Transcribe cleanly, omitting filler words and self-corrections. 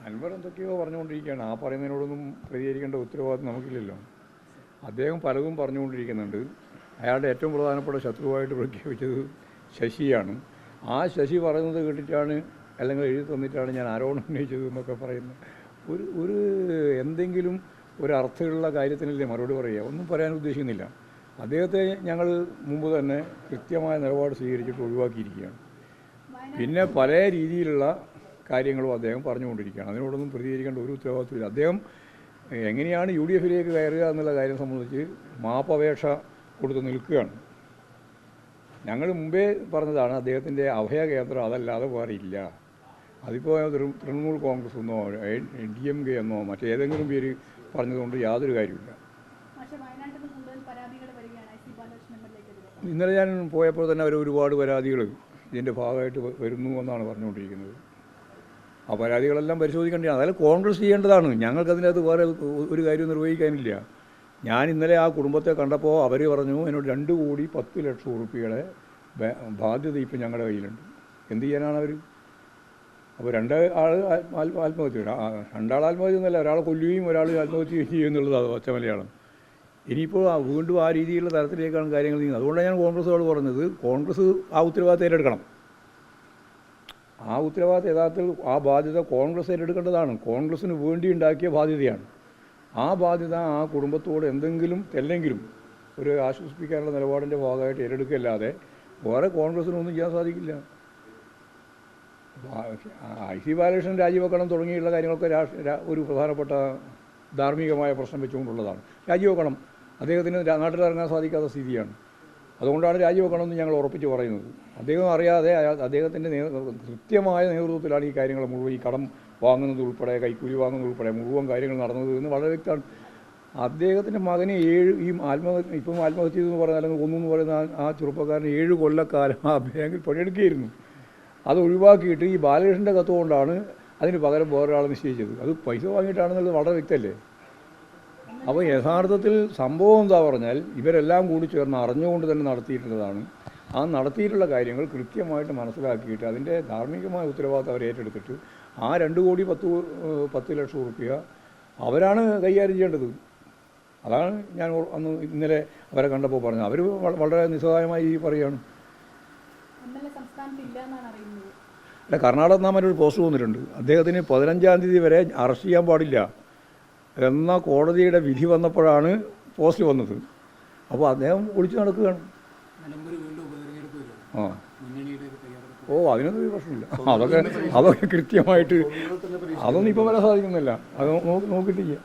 അൻവർ എന്തൊക്കെയോ പറഞ്ഞുകൊണ്ടിരിക്കുകയാണ്. ആ പറയുന്നതിനോടൊന്നും പ്രതികരിക്കേണ്ട ഉത്തരവാദിത്വം നമുക്കില്ലല്ലോ. അദ്ദേഹം പലതും പറഞ്ഞുകൊണ്ടിരിക്കുന്നുണ്ട്. അയാളുടെ ഏറ്റവും പ്രധാനപ്പെട്ട ശത്രുവായിട്ട് പ്രഖ്യാപിച്ചത് ശശിയാണ്. ആ ശശി പറയുന്നത് കേട്ടിട്ടാണ് അല്ലെങ്കിൽ എഴുതി തന്നിട്ടാണ് ഞാൻ ആരോപണം ഉന്നയിച്ചത് എന്നൊക്കെ പറയുന്നത്. ഒരു എന്തെങ്കിലും ഒരു അർത്ഥമുള്ള കാര്യത്തിനല്ലേ മറുപടി പറയുക. ഒന്നും പറയാൻ ഉദ്ദേശിക്കുന്നില്ല. അദ്ദേഹത്തെ ഞങ്ങൾ മുമ്പ് തന്നെ കൃത്യമായ നിലപാട് സ്വീകരിച്ചിട്ട് ഒഴിവാക്കിയിരിക്കുകയാണ്. പിന്നെ പല രീതിയിലുള്ള കാര്യങ്ങളും അദ്ദേഹം പറഞ്ഞുകൊണ്ടിരിക്കുകയാണ്. അതിനോടൊന്നും പ്രതികരിക്കേണ്ട ഒരു ഉത്തരവാദിത്വമില്ല. അദ്ദേഹം എങ്ങനെയാണ് UDF കയറുക എന്നുള്ള കാര്യം സംബന്ധിച്ച് മാപ്പപേക്ഷ കൊടുത്ത് നിൽക്കുകയാണ്. ഞങ്ങൾ മുമ്പേ പറഞ്ഞതാണ് അദ്ദേഹത്തിൻ്റെ അഭയ കേന്ദ്രം അതല്ലാതെ വേറെ ഇല്ല. അതിപ്പോൾ തൃണമൂൽ കോൺഗ്രസ് എന്നോ DMK എന്നോ മറ്റേതെങ്കിലും പേര് പറഞ്ഞതുകൊണ്ട് യാതൊരു കാര്യമില്ല. ഇന്നലെ ഞാൻ പോയപ്പോൾ തന്നെ അവർ ഒരുപാട് പരാതികൾ ഇതിൻ്റെ ഭാഗമായിട്ട് വരുന്നു എന്നാണ് പറഞ്ഞുകൊണ്ടിരിക്കുന്നത്. ആ പരാതികളെല്ലാം പരിശോധിക്കേണ്ടതാണ്. അതായത് കോൺഗ്രസ് ചെയ്യേണ്ടതാണ്. ഞങ്ങൾക്കതിനകത്ത് വേറെ ഒരു കാര്യം നിർവഹിക്കാനില്ല. ഞാൻ ഇന്നലെ ആ കുടുംബത്തെ കണ്ടപ്പോൾ അവർ പറഞ്ഞു എന്നോട് 2,10,00,000 ബാധ്യത ഇപ്പം ഞങ്ങളുടെ കയ്യിലുണ്ട്. എന്ത് ചെയ്യാനാണ് അവർ? അപ്പോൾ ആത്മഹത്യ, രണ്ടാൾ എന്നല്ല, ഒരാളെ കൊല്ലുകയും ഒരാൾ ആത്മഹത്യ ചെയ്യുമെന്നുള്ളത് ഒറ്റ മലയാളം. ഇനിയിപ്പോൾ വീണ്ടും ആ രീതിയിലുള്ള തരത്തിലേക്കാണ് കാര്യങ്ങൾ നീങ്ങുന്നത്. അതുകൊണ്ടാണ് ഞാൻ കോൺഗ്രസ്സോട് പറഞ്ഞത്, കോൺഗ്രസ് ആ ഉത്തരവാദിത്തം ഏറ്റെടുക്കണം. ആ ഉത്തരവാദിത്തം യഥാർത്ഥത്തിൽ ആ ബാധ്യത കോൺഗ്രസ് ഏറ്റെടുക്കേണ്ടതാണ്. കോൺഗ്രസ്സിന് വേണ്ടി ഉണ്ടാക്കിയ ബാധ്യതയാണ്. ആ ബാധ്യത ആ കുടുംബത്തോട് എന്തെങ്കിലും ഒരു ആശ്വസിപ്പിക്കാനുള്ള നിലപാടിൻ്റെ ഭാഗമായിട്ട് ഏറ്റെടുക്കല്ലാതെ വേറെ കോൺഗ്രസ്സിനൊന്നും ചെയ്യാൻ സാധിക്കില്ല. IC ബാലകൃഷ്ണൻ രാജിവെക്കണം തുടങ്ങിയുള്ള കാര്യങ്ങളൊക്കെ ഒരു പ്രധാനപ്പെട്ട ധാർമ്മികമായ പ്രശ്നം വെച്ചുകൊണ്ടുള്ളതാണ്. രാജിവെക്കണം. അദ്ദേഹത്തിന് നാട്ടിലിറങ്ങാൻ സാധിക്കാത്ത സ്ഥിതിയാണ്. അതുകൊണ്ടാണ് രാജിവെക്കണമെന്ന് ഞങ്ങൾ ഉറപ്പിച്ച് പറയുന്നത്. അദ്ദേഹം അറിയാതെ അദ്ദേഹത്തിൻ്റെ കൃത്യമായ നേതൃത്വത്തിലാണ് ഈ കാര്യങ്ങൾ മുഴുവൻ, ഈ കടം വാങ്ങുന്നത് ഉൾപ്പെടെ കൈക്കൂലി വാങ്ങുന്നത് ഉൾപ്പെടെ മുഴുവൻ കാര്യങ്ങൾ നടന്നത് എന്ന് വളരെ വ്യക്തമാണ്. അദ്ദേഹത്തിൻ്റെ മകനെ ഇപ്പം ആത്മഹത്യ എന്ന് പറഞ്ഞാൽ അല്ലെങ്കിൽ ഒന്നെന്ന് പറയുന്ന ആ ചെറുപ്പക്കാരന് 7 കൊല്ലക്കാലം ആ ബാങ്കിൽ പണിയെടുക്കുകയായിരുന്നു. അത് ഒഴിവാക്കിയിട്ട് ഈ ബാലകൃഷ്ണൻ്റെ കത്ത് കൊണ്ടാണ് അതിന് പകരം വേറൊരാളെ നിശ്ചയിച്ചത്. അത് പൈസ വാങ്ങിയിട്ടാണെന്നുള്ളത് വളരെ വ്യക്തമല്ലേ. അപ്പോൾ യഥാർത്ഥത്തിൽ സംഭവം എന്താ പറഞ്ഞാൽ ഇവരെല്ലാം കൂടി ചേർന്ന് അറിഞ്ഞുകൊണ്ട് തന്നെ നടത്തിയിട്ടുള്ളതാണ്. ആ നടത്തിയിട്ടുള്ള കാര്യങ്ങൾ കൃത്യമായിട്ട് മനസ്സിലാക്കിയിട്ട് അതിൻ്റെ ധാർമ്മികമായ ഉത്തരവാദിത്തം അവർ ഏറ്റെടുത്തിട്ട് ആ 2,10,00,000 അവരാണ് കൈകാര്യം ചെയ്യേണ്ടത്. അതാണ് ഞാൻ ഇന്നലെ അവരെ കണ്ടപ്പോൾ പറഞ്ഞത്. അവർ വളരെ നിസ്സഹായമായി പറയുകയാണ്. അല്ല, കർണാടക നാമൊരു പോസ്റ്റ് വന്നിട്ടുണ്ട്. അദ്ദേഹത്തിന് 15-ാം തീയതി വരെ അറസ്റ്റ് ചെയ്യാൻ പാടില്ല എന്ന കോടതിയുടെ വിധി വന്നപ്പോഴാണ് പോസ്റ്റ് വന്നത്. അപ്പോൾ അദ്ദേഹം ഒളിച്ചു നടക്കുകയാണ്. അതിനൊന്നും ഒരു പ്രശ്നമില്ല. അതൊക്കെ കൃത്യമായിട്ട് അതൊന്നും ഇപ്പോൾ വരാൻ സാധിക്കുന്നില്ല. അത് നോക്കിയിട്ടില്ല.